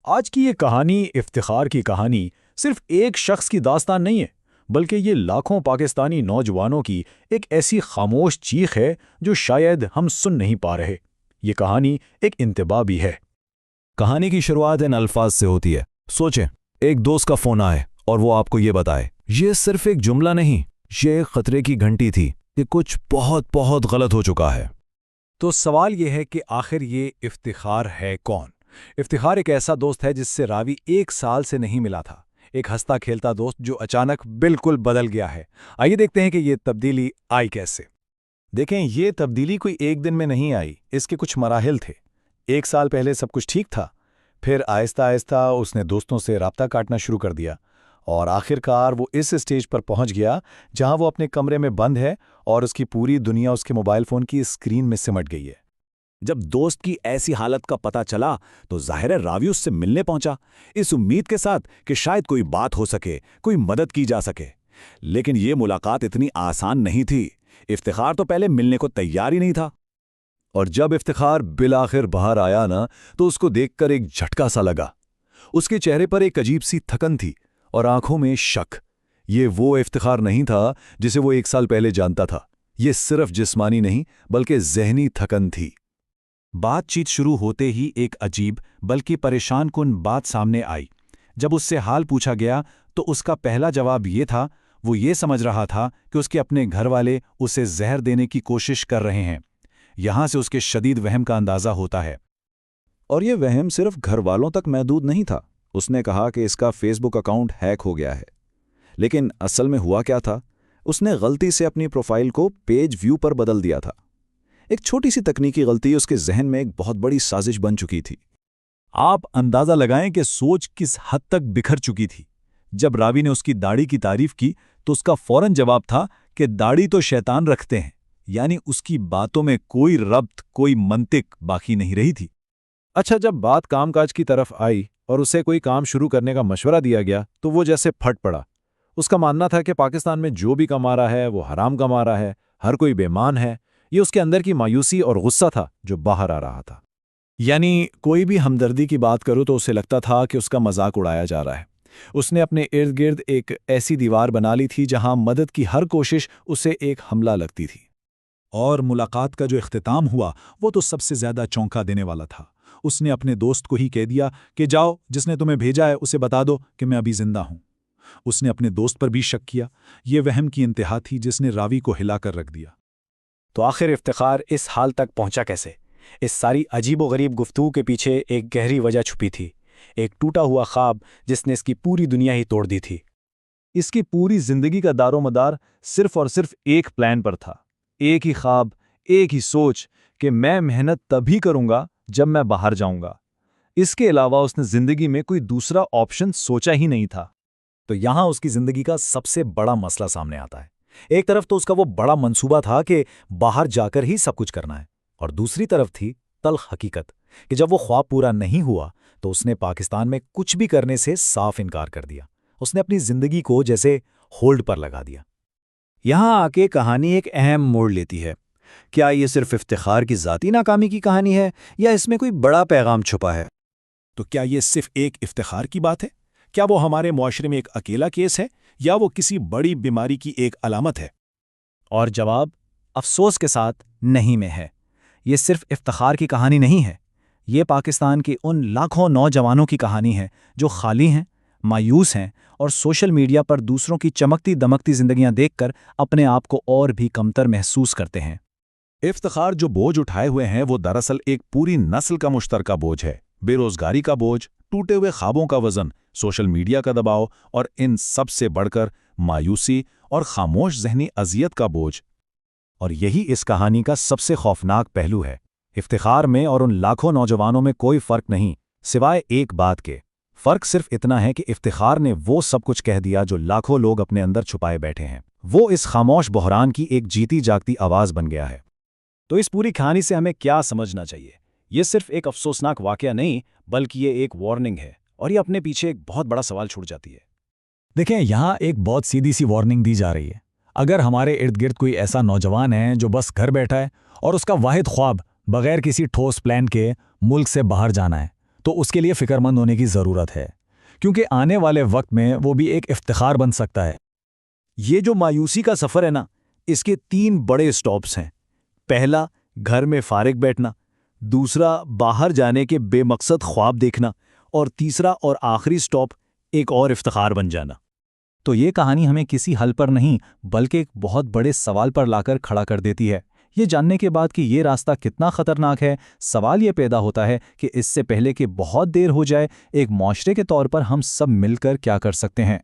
آج کی یہ کہانی افتخار کی کہانی صرف ایک شخص کی داستان نہیں ہے، بلکہ یہ لاکھوں پاکستانی نوجوانوں کی ایک ایسی خاموش چیخ ہے جو شاید ہم سن نہیں پا رہے۔ یہ کہانی ایک انتباہ بھی ہے۔ کہانی کی شروعات ان الفاظ سے ہوتی ہے۔ سوچیں، ایک دوست کا فون آئے اور وہ آپ کو یہ بتائے، یہ صرف ایک جملہ نہیں، یہ ایک خطرے کی گھنٹی تھی کہ کچھ بہت غلط ہو چکا ہے۔ تو سوال یہ ہے کہ آخر یہ افتخار ہے کون؟ افتخار ایک ایسا دوست ہے جس سے راوی 1 سال سے نہیں ملا تھا، ایک ہنستا کھیلتا دوست جو اچانک بالکل بدل گیا ہے۔ آئیے دیکھتے ہیں کہ یہ تبدیلی آئی کیسے۔ دیکھیں، یہ تبدیلی کوئی ایک دن میں نہیں آئی، اس کے کچھ مراحل تھے۔ 1 سال پہلے سب کچھ ٹھیک تھا، پھر آہستہ آہستہ اس نے دوستوں سے رابطہ کاٹنا شروع کر دیا، اور آخرکار وہ اس اسٹیج پر پہنچ گیا جہاں وہ اپنے کمرے میں بند ہے اور اس کی پوری دنیا اس کے موبائل فون کی اسکرین میں سمٹ گئی ہے۔ جب دوست کی ایسی حالت کا پتہ چلا تو ظاہر ہے راوی اس سے ملنے پہنچا، اس امید کے ساتھ کہ شاید کوئی بات ہو سکے، کوئی مدد کی جا سکے۔ لیکن یہ ملاقات اتنی آسان نہیں تھی۔ افتخار تو پہلے ملنے کو تیار ہی نہیں تھا۔ اور جب افتخار بالآخر باہر آیا نا، تو اس کو دیکھ کر ایک جھٹکا سا لگا۔ اس کے چہرے پر ایک عجیب سی تھکن تھی اور آنکھوں میں شک۔ یہ وہ افتخار نہیں تھا جسے وہ 1 سال پہلے جانتا تھا۔ یہ صرف جسمانی نہیں بلکہ ذہنی تھکن تھی۔ بات چیت شروع ہوتے ہی ایک عجیب بلکہ پریشان کن بات سامنے آئی۔ جب اس سے حال پوچھا گیا تو اس کا پہلا جواب یہ تھا، وہ یہ سمجھ رہا تھا کہ اس کے اپنے گھر والے اسے زہر دینے کی کوشش کر رہے ہیں۔ یہاں سے اس کے شدید وہم کا اندازہ ہوتا ہے۔ اور یہ وہم صرف گھر والوں تک محدود نہیں تھا۔ اس نے کہا کہ اس کا فیس بک اکاؤنٹ ہیک ہو گیا ہے، لیکن اصل میں ہوا کیا تھا؟ اس نے غلطی سے اپنی پروفائل کو پیج ویو پر بدل دیا تھا۔ ایک چھوٹی سی تکنیکی غلطی اس کے ذہن میں ایک بہت بڑی سازش بن چکی تھی۔ آپ اندازہ لگائیں کہ سوچ کس حد تک بکھر چکی تھی۔ جب راوی نے اس کی داڑھی کی تعریف کی تو اس کا فوراً جواب تھا کہ داڑھی تو شیطان رکھتے ہیں، یعنی اس کی باتوں میں کوئی ربط، کوئی منطق باقی نہیں رہی تھی۔ اچھا، جب بات کام کاج کی طرف آئی اور اسے کوئی کام شروع کرنے کا مشورہ دیا گیا تو وہ جیسے پھٹ پڑا۔ اس کا ماننا تھا کہ پاکستان میں جو بھی کما رہا ہے وہ حرام کما رہا ہے، ہر کوئی بے ایمان ہے۔ یہ اس کے اندر کی مایوسی اور غصہ تھا جو باہر آ رہا تھا۔ یعنی کوئی بھی ہمدردی کی بات کرو تو اسے لگتا تھا کہ اس کا مذاق اڑایا جا رہا ہے۔ اس نے اپنے ارد گرد ایک ایسی دیوار بنا لی تھی جہاں مدد کی ہر کوشش اسے ایک حملہ لگتی تھی۔ اور ملاقات کا جو اختتام ہوا وہ تو سب سے زیادہ چونکا دینے والا تھا۔ اس نے اپنے دوست کو ہی کہہ دیا کہ جاؤ، جس نے تمہیں بھیجا ہے اسے بتا دو کہ میں ابھی زندہ ہوں۔ اس نے اپنے دوست پر بھی شک کیا۔ یہ وہم کی انتہا تھی جس نے راوی کو ہلا کر رکھ دیا۔ تو آخر افتخار اس حال تک پہنچا کیسے؟ اس ساری عجیب و غریب گفتگو کے پیچھے ایک گہری وجہ چھپی تھی، ایک ٹوٹا ہوا خواب جس نے اس کی پوری دنیا ہی توڑ دی تھی۔ اس کی پوری زندگی کا دار و مدار صرف اور صرف ایک پلان پر تھا، ایک ہی خواب، ایک ہی سوچ کہ میں محنت تبھی کروں گا جب میں باہر جاؤں گا۔ اس کے علاوہ اس نے زندگی میں کوئی دوسرا آپشن سوچا ہی نہیں تھا۔ تو یہاں اس کی زندگی کا سب سے بڑا مسئلہ سامنے آتا ہے۔ ایک طرف تو اس کا وہ بڑا منصوبہ تھا کہ باہر جا کر ہی سب کچھ کرنا ہے، اور دوسری طرف تھی تلخ حقیقت کہ جب وہ خواب پورا نہیں ہوا تو اس نے پاکستان میں کچھ بھی کرنے سے صاف انکار کر دیا۔ اس نے اپنی زندگی کو جیسے ہولڈ پر لگا دیا۔ یہاں آ کے کہانی ایک اہم موڑ لیتی ہے۔ کیا یہ صرف افتخار کی ذاتی ناکامی کی کہانی ہے یا اس میں کوئی بڑا پیغام چھپا ہے؟ تو کیا یہ صرف ایک افتخار کی بات ہے؟ کیا وہ ہمارے معاشرے میں ایک اکیلا کیس ہے یا وہ کسی بڑی بیماری کی ایک علامت ہے؟ اور جواب افسوس کے ساتھ نہیں میں ہے۔ یہ صرف افتخار کی کہانی نہیں ہے، یہ پاکستان کے ان لاکھوں نوجوانوں کی کہانی ہے جو خالی ہیں، مایوس ہیں اور سوشل میڈیا پر دوسروں کی چمکتی دمکتی زندگیاں دیکھ کر اپنے آپ کو اور بھی کمتر محسوس کرتے ہیں۔ افتخار جو بوجھ اٹھائے ہوئے ہیں وہ دراصل ایک پوری نسل کا مشترکہ بوجھ ہے۔ بے روزگاری کا بوجھ، ٹوٹے ہوئے خوابوں کا وزن، سوشل میڈیا کا دباؤ اور ان سب سے بڑھ کر مایوسی اور خاموش ذہنی اذیت کا بوجھ۔ اور یہی اس کہانی کا سب سے خوفناک پہلو ہے۔ افتخار میں اور ان لاکھوں نوجوانوں میں کوئی فرق نہیں سوائے ایک بات کے۔ فرق صرف اتنا ہے کہ افتخار نے وہ سب کچھ کہہ دیا جو لاکھوں لوگ اپنے اندر چھپائے بیٹھے ہیں۔ وہ اس خاموش بحران کی ایک جیتی جاگتی آواز بن گیا ہے۔ تو اس پوری کہانی سے ہمیں کیا سمجھنا چاہیے؟ یہ صرف ایک افسوسناک واقعہ نہیں بلکہ یہ ایک وارننگ ہے، اور یہ اپنے پیچھے ایک بہت بڑا سوال چھوڑ جاتی ہے۔ دیکھیں، یہاں ایک بہت سیدھی سی وارننگ دی جا رہی ہے۔ اگر ہمارے ارد گرد کوئی ایسا نوجوان ہے جو بس گھر بیٹھا ہے اور اس کا واحد خواب بغیر کسی ٹھوس پلان کے ملک سے باہر جانا ہے، تو اس کے لیے فکر مند ہونے کی ضرورت ہے، کیونکہ آنے والے وقت میں وہ بھی ایک افتخار بن سکتا ہے۔ یہ جو مایوسی کا سفر ہے نا، اس کے 3 بڑے سٹاپس ہیں۔ پہلا، گھر میں فارغ بیٹھنا، دوسرا، باہر جانے کے بے مقصد خواب دیکھنا، اور تیسرا اور آخری سٹاپ، ایک اور افتخار بن جانا۔ تو یہ کہانی ہمیں کسی حل پر نہیں بلکہ ایک بہت بڑے سوال پر لا کر کھڑا کر دیتی ہے۔ یہ جاننے کے بعد کہ یہ راستہ کتنا خطرناک ہے، سوال یہ پیدا ہوتا ہے کہ اس سے پہلے کہ بہت دیر ہو جائے، ایک معاشرے کے طور پر ہم سب مل کر کیا کر سکتے ہیں۔